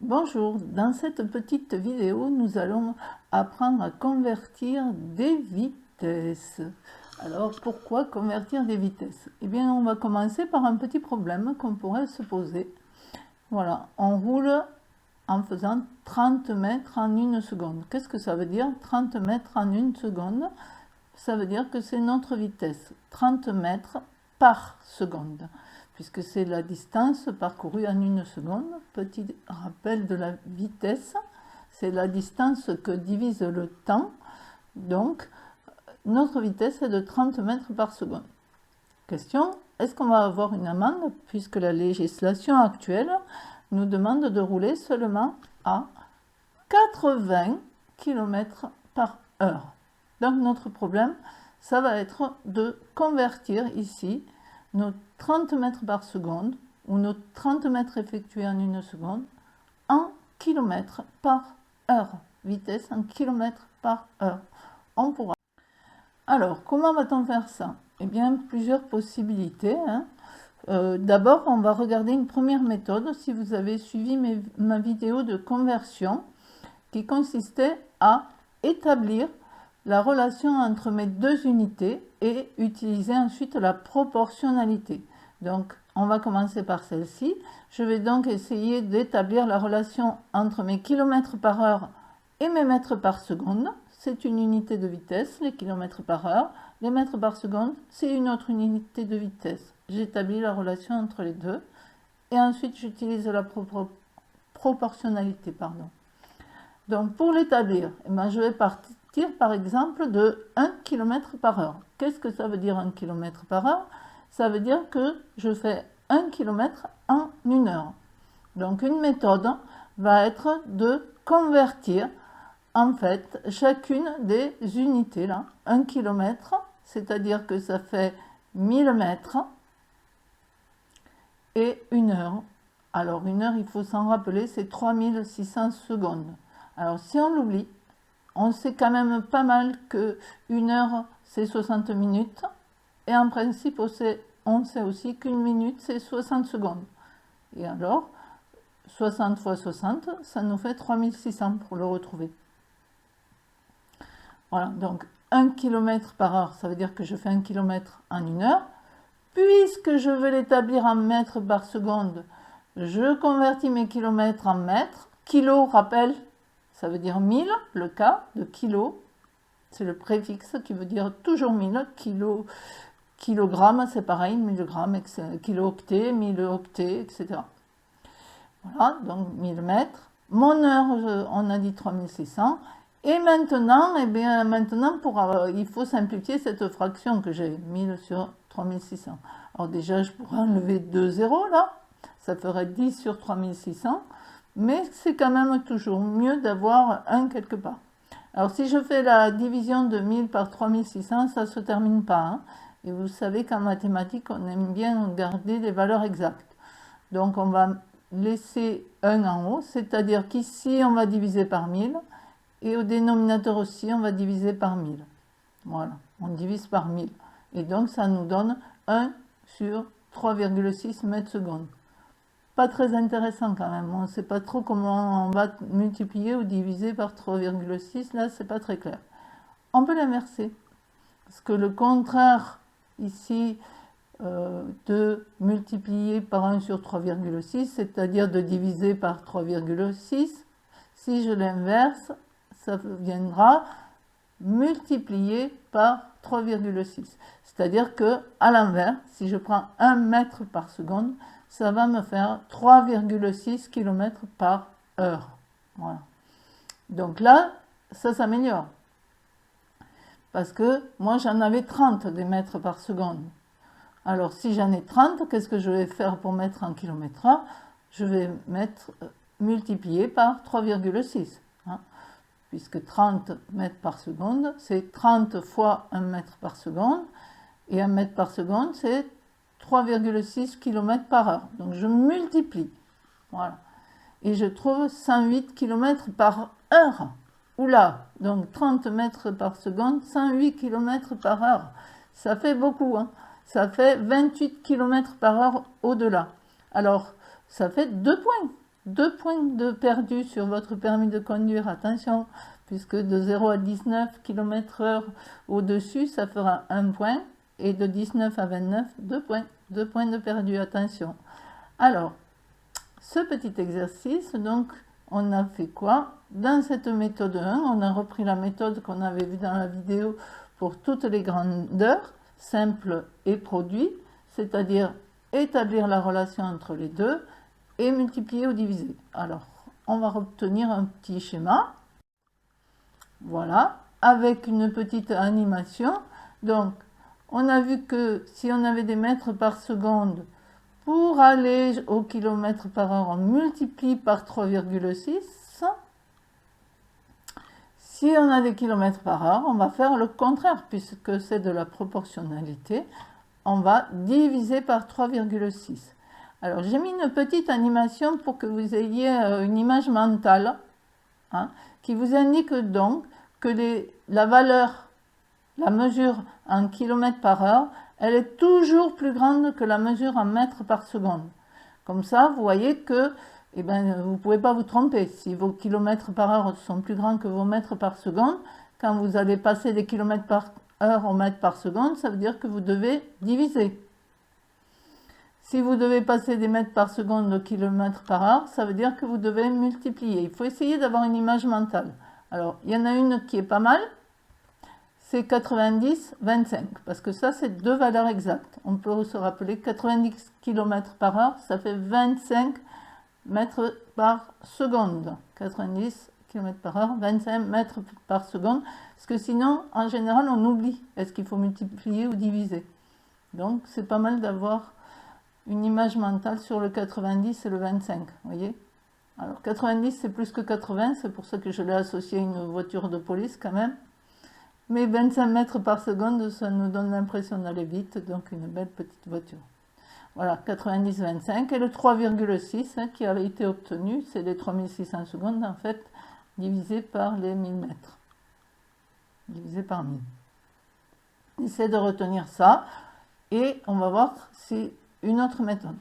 Bonjour, dans cette petite vidéo, nous allons apprendre à convertir des vitesses. Alors, pourquoi convertir des vitesses? Eh bien, on va commencer par un petit problème qu'on pourrait se poser. Voilà, on roule en faisant 30 mètres en une seconde. Qu'est-ce que ça veut dire 30 mètres en une seconde? Ça veut dire que c'est notre vitesse, 30 mètres par seconde, puisque c'est la distance parcourue en une seconde. Petit rappel de la vitesse, c'est la distance que divise le temps. Donc, notre vitesse est de 30 mètres par seconde. Question, est-ce qu'on va avoir une amende, puisque la législation actuelle nous demande de rouler seulement à 80 km par heure. Donc notre problème, ça va être de convertir ici nos 30 mètres par seconde, ou nos 30 mètres effectués en une seconde, en km par heure. Vitesse en km par heure. On pourra. Alors, comment va-t-on faire ça? Eh bien, plusieurs possibilités. D'abord, on va regarder une première méthode, si vous avez suivi ma vidéo de conversion, qui consistait à établir la relation entre mes deux unités et utiliser ensuite la proportionnalité. Donc, on va commencer par celle-ci. Je vais donc essayer d'établir la relation entre mes kilomètres par heure et mes mètres par seconde. C'est une unité de vitesse, les kilomètres par heure. Les mètres par seconde, c'est une autre unité de vitesse. J'établis la relation entre les deux. Et ensuite, j'utilise la proportionnalité. Donc, pour l'établir, je vais partir par exemple de 1 km par heure. Qu'est-ce que ça veut dire 1 km par heure? Ça veut dire que je fais 1 km en une heure. Donc, une méthode va être de convertir en fait chacune des unités là. 1 km, c'est-à-dire que ça fait 1000 mètres et une heure. Alors, une heure, il faut s'en rappeler, c'est 3600 secondes. Alors, si on l'oublie, on sait quand même pas mal que une heure, c'est 60 minutes. Et en principe, on sait aussi qu'une minute, c'est 60 secondes. Et alors, 60 fois 60, ça nous fait 3600 pour le retrouver. Voilà, donc 1 km par heure, ça veut dire que je fais 1 km en une heure. Puisque je veux l'établir en mètres par seconde, je convertis mes kilomètres en mètres. Kilo, rappel, ça veut dire 1000, le K de kilo, c'est le préfixe qui veut dire toujours 1000. Kilogramme, c'est pareil, 1000 grammes, kilo-octets, 1000 octets, etc. Voilà, donc 1000 mètres. Mon heure, on a dit 3600. Et maintenant, il faut simplifier cette fraction que j'ai, 1000 sur 3600. Alors déjà, je pourrais enlever 2 zéros là, ça ferait 10 sur 3600. Mais c'est quand même toujours mieux d'avoir un quelque part. Alors si je fais la division de 1000 par 3600, ça ne se termine pas. Et vous savez qu'en mathématiques, on aime bien garder des valeurs exactes. Donc on va laisser 1 en haut, c'est-à-dire qu'ici, on va diviser par 1000. Et au dénominateur aussi, on va diviser par 1000. Voilà, on divise par 1000. Et donc ça nous donne 1 sur 3,6 mètres secondes. Pas très intéressant quand même, on ne sait pas trop comment on va multiplier ou diviser par 3,6, là c'est pas très clair. On peut l'inverser, parce que le contraire ici de multiplier par 1 sur 3,6, c'est-à-dire de diviser par 3,6, si je l'inverse, ça viendra multiplier par 3,6. C'est-à-dire que à l'envers, si je prends 1 mètre par seconde, ça va me faire 3,6 km par heure. Voilà. Donc là, ça s'améliore. Parce que moi, j'en avais 30 des mètres par seconde. Alors, si j'en ai 30, qu'est-ce que je vais faire pour mettre en kilomètre heure? Je vais multiplier par 3,6. Puisque 30 mètres par seconde, c'est 30 fois 1 mètre par seconde. Et 1 mètre par seconde, c'est 3,6 km par heure. Donc je multiplie. Voilà. Et je trouve 108 km par heure. Oula, donc 30 mètres par seconde, 108 km par heure. Ça fait beaucoup. Ça fait 28 km par heure au-delà. Alors, ça fait 2 points. 2 points de perdu sur votre permis de conduire, attention, puisque de 0 à 19 km/h au-dessus, ça fera 1 point, et de 19 à 29, 2 points. 2 points de perdu, attention. Alors, ce petit exercice, donc, on a fait quoi? Dans cette méthode 1, on a repris la méthode qu'on avait vue dans la vidéo pour toutes les grandeurs, simple et produit, c'est-à-dire établir la relation entre les deux et multiplier ou diviser. Alors, on va obtenir un petit schéma, voilà, avec une petite animation. Donc, on a vu que si on avait des mètres par seconde, pour aller au kilomètre par heure, on multiplie par 3,6. Si on a des kilomètres par heure, on va faire le contraire, puisque c'est de la proportionnalité. On va diviser par 3,6. Alors, j'ai mis une petite animation pour que vous ayez une image mentale, hein, qui vous indique donc que la valeur, la mesure en kilomètres par heure, elle est toujours plus grande que la mesure en mètres par seconde. Comme ça, vous voyez que vous ne pouvez pas vous tromper. Si vos kilomètres par heure sont plus grands que vos mètres par seconde, quand vous allez passer des kilomètres par heure au mètre par seconde, ça veut dire que vous devez diviser. Si vous devez passer des mètres par seconde au kilomètre par heure, ça veut dire que vous devez multiplier. Il faut essayer d'avoir une image mentale. Alors, il y en a une qui est pas mal, c'est 90, 25, parce que ça, c'est deux valeurs exactes. On peut se rappeler 90 km par heure, ça fait 25 mètres par seconde. 90 km par heure, 25 mètres par seconde, parce que sinon, en général, on oublie. Est-ce qu'il faut multiplier ou diviser? Donc, c'est pas mal d'avoir une image mentale sur le 90 et le 25, vous voyez? Alors, 90, c'est plus que 80, c'est pour ça que je l'ai associé à une voiture de police quand même. Mais 25 mètres par seconde, ça nous donne l'impression d'aller vite, donc une belle petite voiture. Voilà, 90-25, et le 3,6 qui avait été obtenu, c'est les 3600 secondes, en fait, divisé par les 1000 mètres. Divisé par 1000. Essayez de retenir ça, et on va voir si une autre méthode.